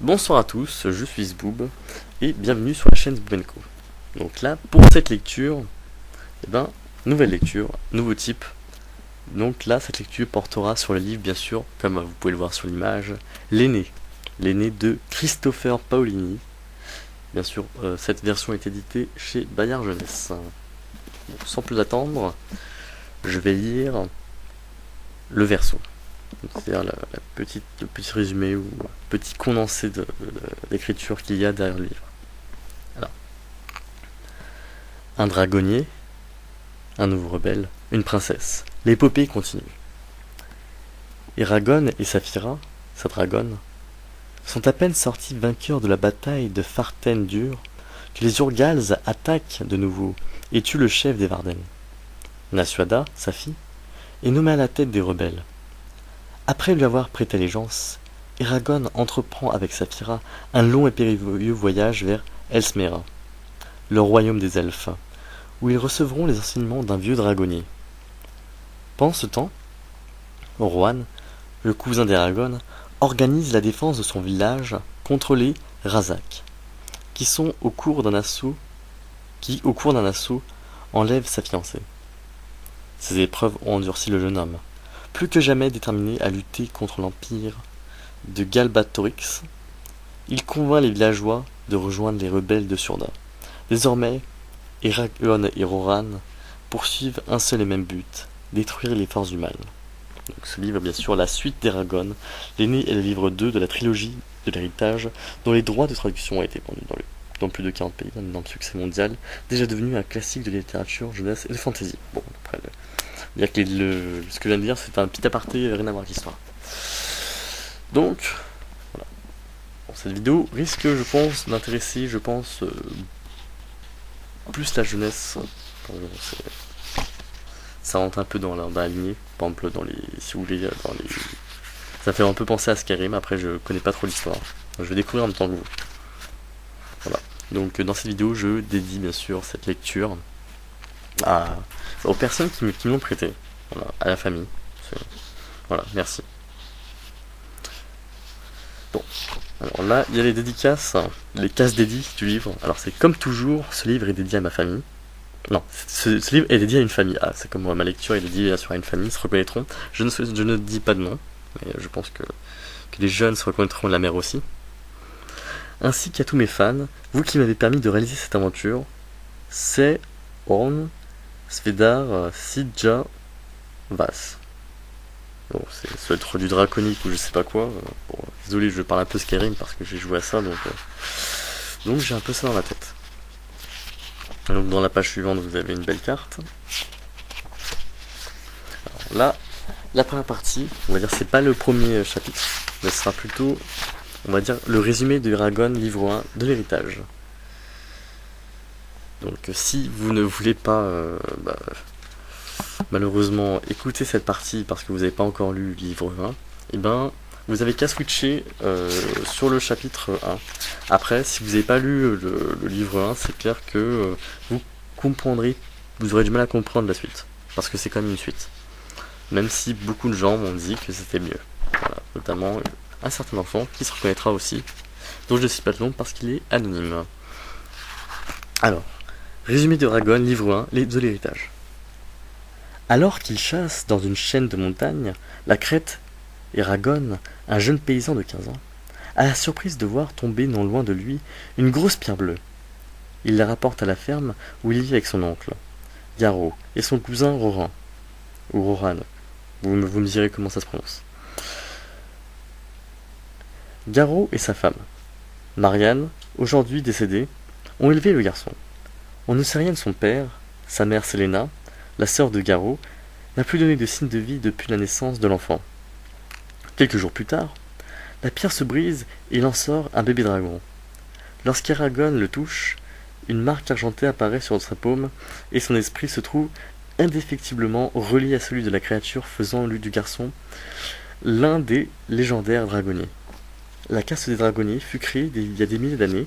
Bonsoir à tous, je suis Zboob et bienvenue sur la chaîne Zboob & Co. Donc là, pour cette lecture, nouvelle lecture, nouveau type. Donc là, cette lecture portera sur le livre, bien sûr, comme vous pouvez le voir sur l'image, L'aîné. L'aîné de Christopher Paolini. Bien sûr, cette version est éditée chez Bayard Jeunesse. Bon, sans plus attendre, je vais lire le verso. C'est-à-dire le petit résumé ou petit condensé d'écriture qu'il y a derrière le livre. Alors, un dragonnier, un nouveau rebelle, une princesse. L'épopée continue. Eragon et Saphira, sa dragonne, sont à peine sortis vainqueurs de la bataille de Farten-Dur que les Urgals attaquent de nouveau et tuent le chef des Varden. Nasuada, sa fille, est nommée à la tête des rebelles. Après lui avoir prêté allégeance, Eragon entreprend avec Saphira un long et périlleux voyage vers Elsmera, le royaume des elfes, où ils recevront les enseignements d'un vieux dragonnier. Pendant ce temps, Rohan, le cousin d'Eragon, organise la défense de son village contre les Razak, qui au cours d'un assaut, enlèvent sa fiancée. Ces épreuves ont endurci le jeune homme, plus que jamais déterminé à lutter contre l'empire de Galbatorix. Il convainc les villageois de rejoindre les rebelles de Surda. Désormais, Eragon et Rohan poursuivent un seul et même but, détruire les forces du mal. Donc, ce livre est bien sûr la suite d'Eragon. L'aîné est le livre 2 de la trilogie de l'héritage, dont les droits de traduction ont été vendus dans plus de 40 pays, un énorme succès mondial, déjà devenu un classique de littérature, jeunesse et de fantasy. Bon, après, dire que ce que je viens de dire, c'est un petit aparté, rien à voir avec l'histoire. Donc, voilà. Bon, cette vidéo risque, je pense, d'intéresser, plus la jeunesse. Ça rentre un peu dans la lignée, par exemple, si vous voulez, ça fait un peu penser à Skyrim. Après, je connais pas trop l'histoire. Je vais découvrir en même temps que vous. Voilà. Donc, dans cette vidéo, je dédie bien sûr cette lecture aux personnes qui me l'ont prêté. Voilà, à la famille. Voilà, merci. Bon, alors là, il y a les dédicaces, les cases dédiées du livre. Alors c'est comme toujours, ce livre est dédié à ma famille. Non, ce livre est dédié à une famille. Ah, c'est comme moi, ma lecture est dédiée bien sûr à une famille, ils se reconnaîtront. Je ne dis pas de nom, mais je pense que les jeunes se reconnaîtront, la mère aussi. Ainsi qu'à tous mes fans, vous qui m'avez permis de réaliser cette aventure, c'est Orn, Svedar, Sidja, Vas. Bon, ça doit être du draconique ou je sais pas quoi. Bon, désolé, je parle un peu Skyrim parce que j'ai joué à ça, donc j'ai un peu ça dans la tête. Donc dans la page suivante, vous avez une belle carte. Alors là, la première partie, on va dire c'est pas le premier chapitre, mais ce sera plutôt, on va dire, le résumé de Eragon, livre 1 de l'héritage. Donc si vous ne voulez pas malheureusement écouter cette partie parce que vous n'avez pas encore lu le livre 1, et vous avez qu'à switcher sur le chapitre 1. Après, si vous n'avez pas lu le livre 1, c'est clair que vous aurez du mal à comprendre la suite, parce que c'est quand même une suite. Même si beaucoup de gens m'ont dit que c'était mieux. Voilà, notamment un certain enfant qui se reconnaîtra aussi, dont je ne cite pas le nom parce qu'il est anonyme. Alors, résumé de Eragon, livre 1, de l'héritage. Alors qu'il chasse dans une chaîne de montagnes, la crête, Eragon, un jeune paysan de 15 ans, a la surprise de voir tomber non loin de lui une grosse pierre bleue. Il la rapporte à la ferme où il vit avec son oncle, Garo, et son cousin Rohan. Ou Rohan, vous me direz comment ça se prononce. Garo et sa femme, Marianne, aujourd'hui décédée, ont élevé le garçon. On ne sait rien de son père, sa mère Selena, la sœur de Garo, n'a plus donné de signe de vie depuis la naissance de l'enfant. Quelques jours plus tard, la pierre se brise et il en sort un bébé dragon. Lorsqu'Eragon le touche, une marque argentée apparaît sur sa paume et son esprit se trouve indéfectiblement relié à celui de la créature faisant lui du garçon l'un des légendaires dragonniers. La caste des dragonniers fut créée il y a des milliers d'années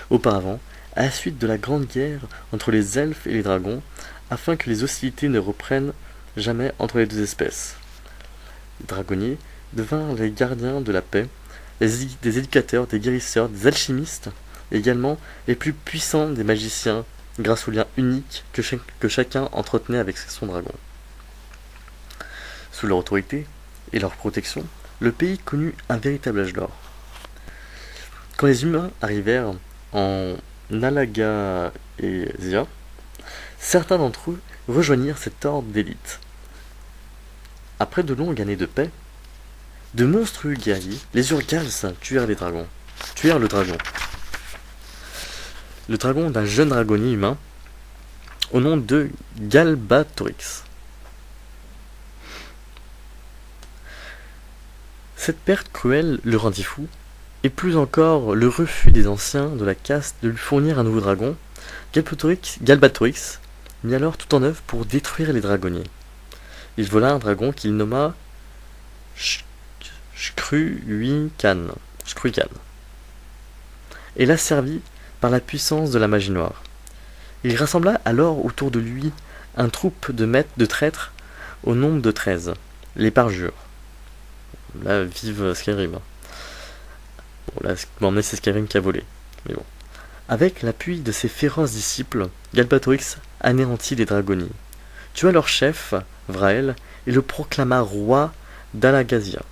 auparavant, à la suite de la grande guerre entre les elfes et les dragons, afin que les hostilités ne reprennent jamais entre les deux espèces. Les dragonniers devinrent les gardiens de la paix des éducateurs, des guérisseurs, des alchimistes, et également les plus puissants des magiciens, grâce au lien unique que chacun entretenait avec son dragon. Sous leur autorité et leur protection, le pays connut un véritable âge d'or. Quand les humains arrivèrent en Nalagaesia, certains d'entre eux rejoignirent cet ordre d'élite. Après de longues années de paix, de monstrueux guerriers, les Urgals, tuèrent le dragon. Le dragon d'un jeune dragonnier humain au nom de Galbatorix. Cette perte cruelle le rendit fou, et plus encore le refus des anciens de la caste de lui fournir un nouveau dragon. Galbatorix mit alors tout en œuvre pour détruire les dragonniers. Il vola un dragon qu'il nomma Shkruikan, et l'asservit par la puissance de la magie noire. Il rassembla alors autour de lui un troupe de traîtres au nombre de 13, les parjures. Là, vive Skyrim. Bon, là, c'est Skyrim qui a volé. Mais bon. Avec l'appui de ses féroces disciples, Galbatorix anéantit les dragonniers, tua leur chef, Vrael, et le proclama roi d'Alagaësia.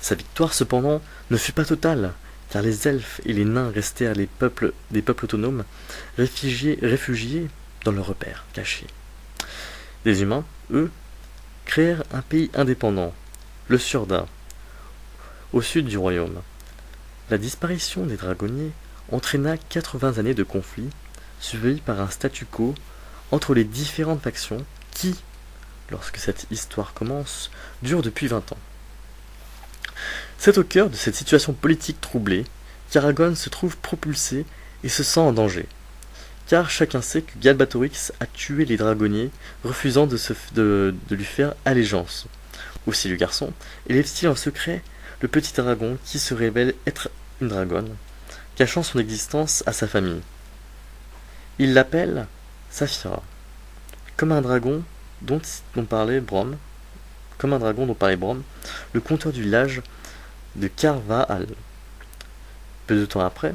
Sa victoire, cependant, ne fut pas totale, car les elfes et les nains restèrent des peuples autonomes, réfugiés dans leurs repères cachés. Les humains, eux, créèrent un pays indépendant, le Surda, au sud du royaume. La disparition des dragonniers entraîna 80 années de conflits, suivis par un statu quo entre les différentes factions qui, lorsque cette histoire commence, dure depuis 20 ans. C'est au cœur de cette situation politique troublée qu'Aragorn se trouve propulsé et se sent en danger. Car chacun sait que Galbatorix a tué les dragonniers, refusant de lui faire allégeance. Aussi le garçon élève-t-il en secret le petit dragon qui se révèle être une dragonne, cachant son existence à sa famille. Il l'appelle Saphira, comme un dragon dont parlait Brom, le conteur du village de Carvaal. Peu de temps après,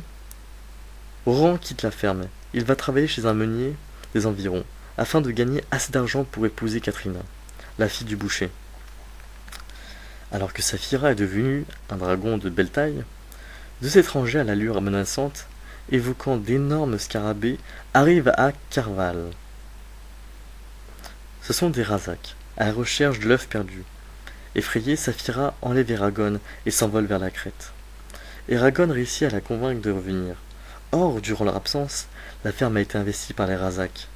Oran quitte la ferme. Il va travailler chez un meunier des environs, afin de gagner assez d'argent pour épouser Katrina, la fille du boucher. Alors que Saphira est devenue un dragon de belle taille, deux étrangers à l'allure menaçante, évoquant d'énormes scarabées, arrivent à Carval. Ce sont des Razak, à la recherche de l'œuf perdu. Effrayée, Saphira enlève Eragon et s'envole vers la crête. Eragon réussit à la convaincre de revenir. Or, durant leur absence, la ferme a été investie par les Razak.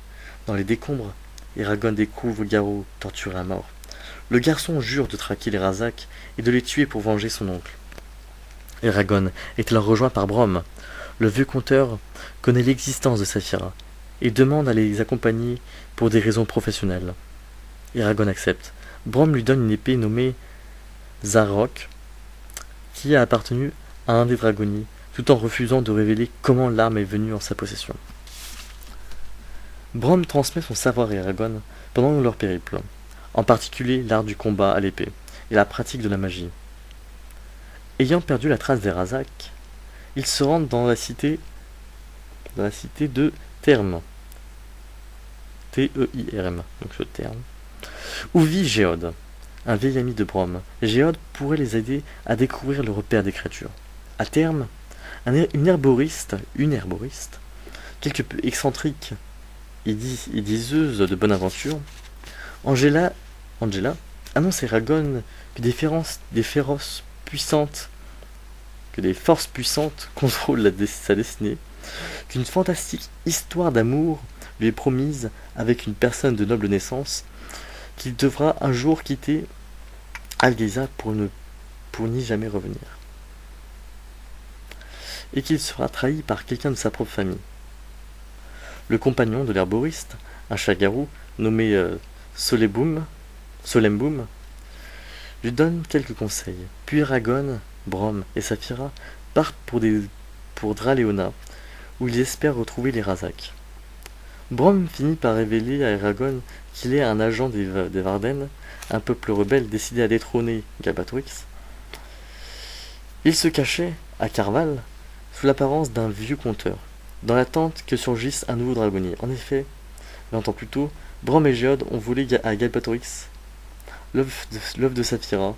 Dans les décombres, Eragon découvre Garou torturé à mort. Le garçon jure de traquer les Razak et de les tuer pour venger son oncle. Eragon est alors rejoint par Brom. Le vieux conteur connaît l'existence de Saphira et demande à les accompagner pour des raisons professionnelles. Eragon accepte. Brom lui donne une épée nommée Zarok, qui a appartenu à un des dragonniers, tout en refusant de révéler comment l'arme est venue en sa possession. Brom transmet son savoir à Eragon pendant leur périple, en particulier l'art du combat à l'épée et la pratique de la magie. Ayant perdu la trace des Razak, ils se rendent dans la cité de Terme, T-E-I-R-M, donc ce terme, où vit Géode, un vieil ami de Brom. Géode pourrait les aider à découvrir le repère des créatures. À terme, une herboriste, quelque peu excentrique et diseuse de bonne aventure, Angela annonce à Eragon que des forces puissantes contrôlent sa destinée, qu'une fantastique histoire d'amour lui est promise avec une personne de noble naissance, qu'il devra un jour quitter Algaïsa pour n'y jamais revenir, et qu'il sera trahi par quelqu'un de sa propre famille. Le compagnon de l'herboriste, un chat-garou nommé Solemboum, lui donne quelques conseils. Puis Eragon, Brom et Saphira partent pour Draléona, où ils espèrent retrouver les Razak. Brom finit par révéler à Eragon qu'il est un agent des Varden, un peuple rebelle décidé à détrôner Galbatorix. Il se cachait, à Carval, sous l'apparence d'un vieux conteur, dans l'attente que surgisse un nouveau dragonnier. En effet, 20 ans plus tôt, Brom et Géode ont volé à Galbatorix l'œuf de Saphira.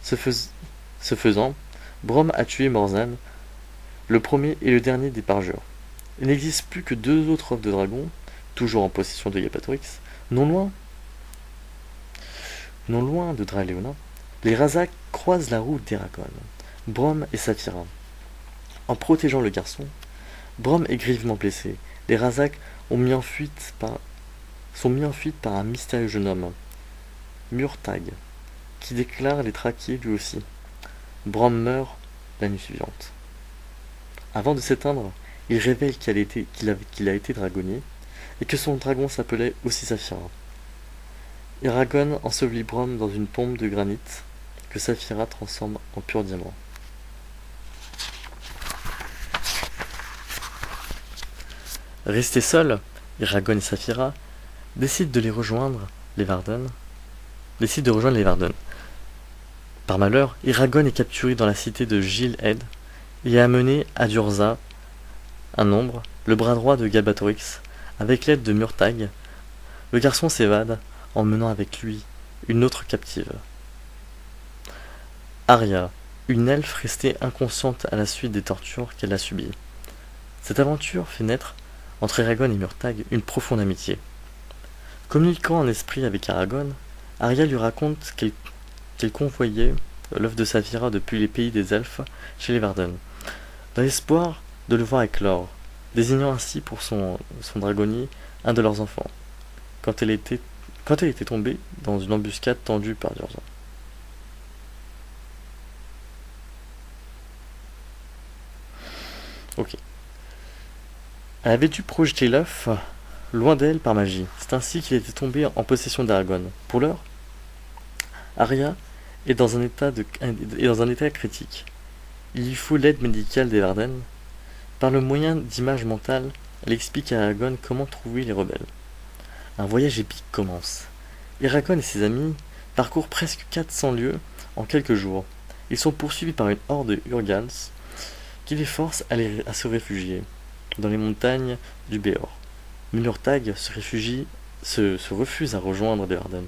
Ce faisant, Brom a tué Morzan, le premier et le dernier des Parjures. Il n'existe plus que 2 autres œufs de dragon, toujours en possession de Galbatorix, non loin de Draléona. Les Razak croisent la route d'Eragon, Brom et Saphira. En protégeant le garçon, Brom est grièvement blessé. Les Razak sont mis en fuite par un mystérieux jeune homme, Murtag, qui déclare les traquer lui aussi. Brom meurt la nuit suivante. Avant de s'éteindre, il révèle qu'il a été dragonnier et que son dragon s'appelait aussi Saphira. Eragon ensevelit Brom dans une pompe de granit que Saphira transforme en pur diamant. Restés seuls, Eragon et Saphira décident de rejoindre les Varden. Par malheur, Eragon est capturé dans la cité de Gil-Ed et est amené à Durza, un ombre, le bras droit de Galbatorix. Avec l'aide de Murtag, le garçon s'évade, emmenant avec lui une autre captive. Arya, une elfe restée inconsciente à la suite des tortures qu'elle a subies. Cette aventure fait naître, entre Eragon et Murtag, une profonde amitié. Communiquant en esprit avec Eragon, Arya lui raconte qu'elle convoyait l'œuf de Saphira depuis les pays des elfes chez les Varden, dans l'espoir de le voir éclore, désignant ainsi pour son dragonnier un de leurs enfants, quand elle était tombée dans une embuscade tendue par Durza. Ok. Elle avait dû projeter l'œuf loin d'elle par magie. C'est ainsi qu'il était tombé en possession d'Eragon. Pour l'heure, Arya est dans un état critique. Il lui faut l'aide médicale des Varden. Par le moyen d'images mentales, elle explique à Eragon comment trouver les rebelles. Un voyage épique commence. Eragon et ses amis parcourent presque 400 lieues en quelques jours. Ils sont poursuivis par une horde de Urgals qui les force à se réfugier dans les montagnes du Béor. Murtag se refuse à rejoindre les Varden.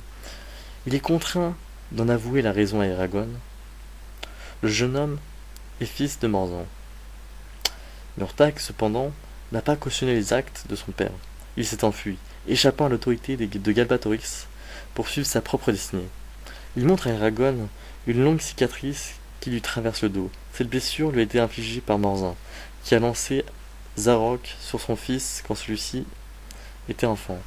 Il est contraint d'en avouer la raison à Eragon. Le jeune homme est fils de Morzan. Murtag, cependant, n'a pas cautionné les actes de son père. Il s'est enfui, échappant à l'autorité de Galbatorix pour suivre sa propre destinée. Il montre à Eragon une longue cicatrice qui lui traverse le dos. Cette blessure lui a été infligée par Morzan, qui a lancé Zarok sur son fils quand celui-ci était enfant.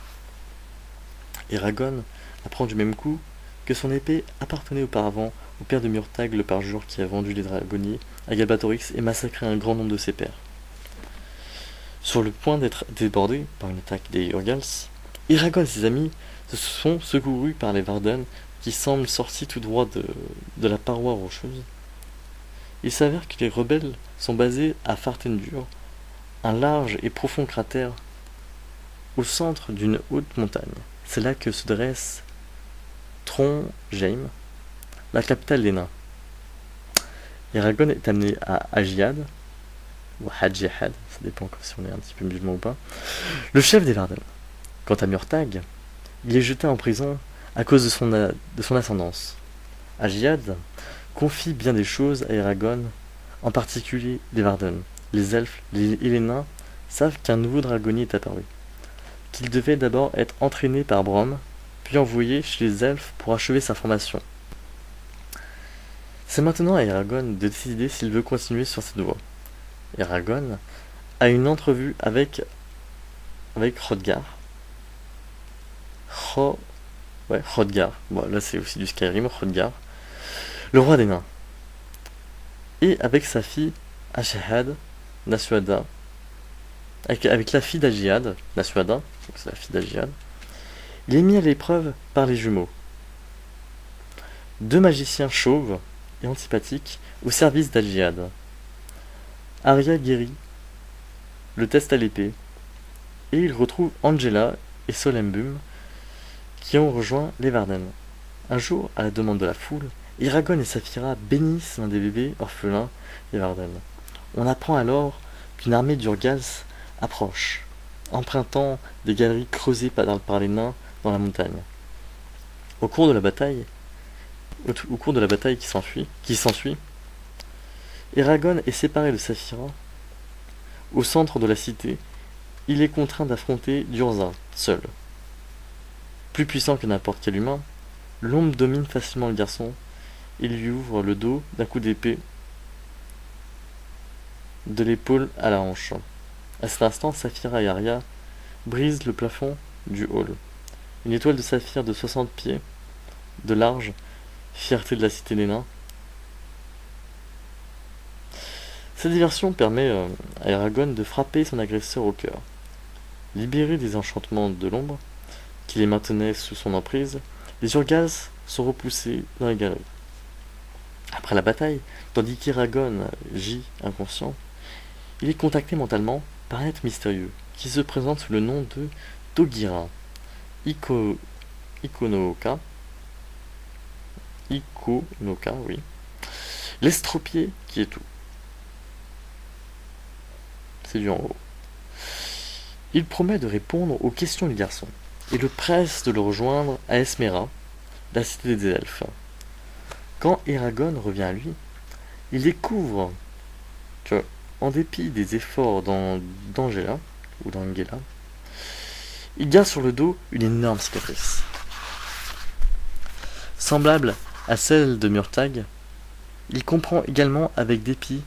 Eragon apprend du même coup que son épée appartenait auparavant au père de Murtag, le parjure qui a vendu les dragonniers à Galbatorix et massacré un grand nombre de ses pairs. Sur le point d'être débordé par une attaque des Urgals, Eragon et ses amis se sont secourus par les Varden qui semblent sortis tout droit de la paroi rocheuse. Il s'avère que les rebelles sont basés à Fartendur, un large et profond cratère au centre d'une haute montagne. C'est là que se dresse Trondheim, la capitale des nains. Eragon est amené à Agiad, ou Hadjihad, ça dépend si on est un petit peu musulman ou pas, le chef des Varden. Quant à Murtag, il est jeté en prison à cause de son ascendance. Agiad confie bien des choses à Eragon, en particulier les Varden. Les elfes et les nains savent qu'un nouveau dragonnier est apparu, qu'il devait d'abord être entraîné par Brom, puis envoyé chez les elfes pour achever sa formation. C'est maintenant à Eragon de décider s'il veut continuer sur cette voie. Eragon a une entrevue avec Hrothgar. Hrothgar. Bon, là c'est aussi du Skyrim, Hrothgar, le roi des nains. Et avec sa fille Ashehad Nasuada, avec la fille d'Agiad, Nasuada, c'est la fille d'Agiad, il est mis à l'épreuve par les jumeaux. 2 magiciens chauves et antipathiques au service d'Agiad. Arya guérit, le teste à l'épée, et il retrouve Angela et Solembum qui ont rejoint les Varden. Un jour, à la demande de la foule, Eragon et Saphira bénissent l'un des bébés orphelins des Varden. On apprend alors qu'une armée d'Urgals approche, empruntant des galeries creusées par les nains dans la montagne. Au cours de la bataille qui s'ensuit, Eragon est séparé de Saphira. Au centre de la cité, il est contraint d'affronter Durza, seul. Plus puissant que n'importe quel humain, l'ombre domine facilement le garçon et lui ouvre le dos d'un coup d'épée de l'épaule à la hanche. À cet instant, Saphira et Arya brisent le plafond du hall. Une étoile de saphir de 60 pieds de large, fierté de la cité des nains. Cette diversion permet à Eragon de frapper son agresseur au cœur. Libérés des enchantements de l'ombre, qui les maintenaient sous son emprise, les Urgals sont repoussés dans les galeries. Après la bataille, tandis qu'Eragon gît inconscient, il est contacté mentalement par un être mystérieux, qui se présente sous le nom de Togira Ikonoka, oui. L'estropié qui est tout. C'est du en haut. Il promet de répondre aux questions du garçon et le presse de le rejoindre à Esmera, la cité des elfes. Quand Eragon revient à lui, il découvre que, en dépit des efforts d'Angela, ou d'Angela, il garde sur le dos une énorme cicatrice. Semblable à celle de Murtag, il comprend également avec dépit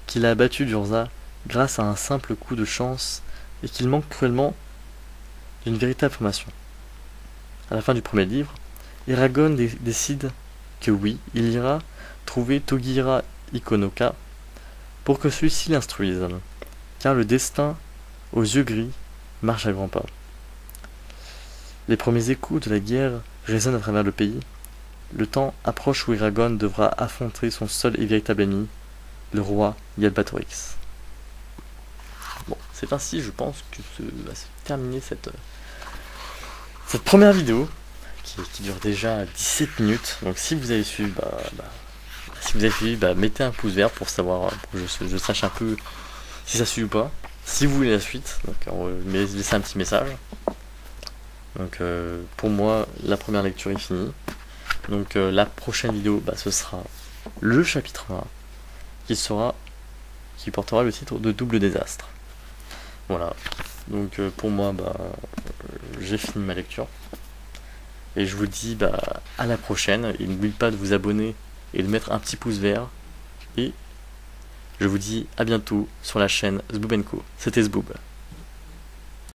qu'il a abattu Durza grâce à un simple coup de chance et qu'il manque cruellement d'une véritable formation. À la fin du premier livre, Eragon décide que oui, il ira trouver Togira Ikonoka pour que celui-ci l'instruise, car le destin aux yeux gris marche à grands pas. Les premiers échos de la guerre résonnent à travers le pays. Le temps approche où Eragon devra affronter son seul et véritable ennemi, le roi Yalbatorix. Bon, c'est ainsi, je pense, que va se terminer cette première vidéo, qui dure déjà 17 minutes. Donc si vous avez suivi, mettez un pouce vert pour savoir, pour que je sache un peu si ça suit ou pas. Si vous voulez la suite, donc laissez un petit message. Donc pour moi, la première lecture est finie. Donc la prochaine vidéo, ce sera le chapitre 1, qui portera le titre de Double Désastre. Voilà. Donc pour moi, j'ai fini ma lecture. Et je vous dis à la prochaine. Et n'oubliez pas de vous abonner et de mettre un petit pouce vert. Et je vous dis à bientôt sur la chaîne Zboob & Co. C'était Zboob.